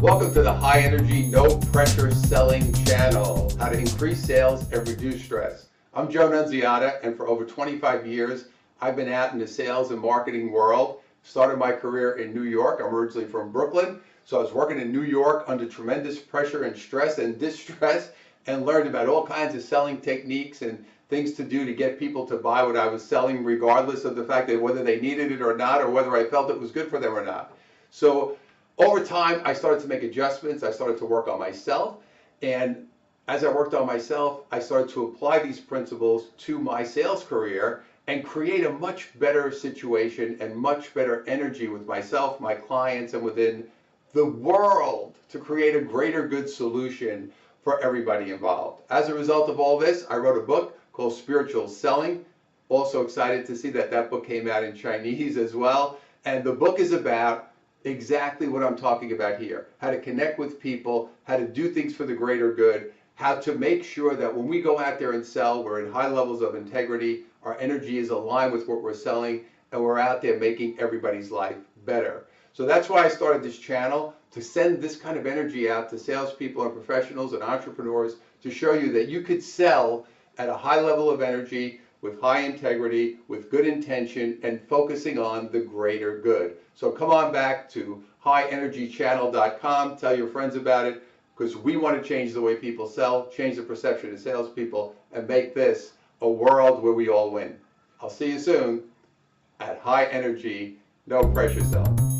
Welcome to the High Energy, No Pressure Selling channel. How to increase sales and reduce stress. I'm Joe Nunziata, and for over 25 years, I've been out in the sales and marketing world. Started my career in New York. I'm originally from Brooklyn, so I was working in New York under tremendous pressure and stress and distress, and learned about all kinds of selling techniques and things to do to get people to buy what I was selling, regardless of the fact that whether they needed it or not, or whether I felt it was good for them or not. So over time, I started to make adjustments. I started to work on myself. And as I worked on myself, I started to apply these principles to my sales career and create a much better situation and much better energy with myself, my clients, and within the world to create a greater good solution for everybody involved. As a result of all this, I wrote a book called Spiritual Selling. Also excited to see that that book came out in Chinese as well. And the book is about exactly what I'm talking about here. How to connect with people, how to do things for the greater good, how to make sure that when we go out there and sell, we're in high levels of integrity, our energy is aligned with what we're selling, and we're out there making everybody's life better. So that's why I started this channel, to send this kind of energy out to salespeople and professionals and entrepreneurs to show you that you could sell at a high level of energy, with high integrity, with good intention, and focusing on the greater good. So come on back to highenergychannel.com, tell your friends about it, because we want to change the way people sell, change the perception of salespeople, and make this a world where we all win. I'll see you soon at High Energy, No Pressure Selling.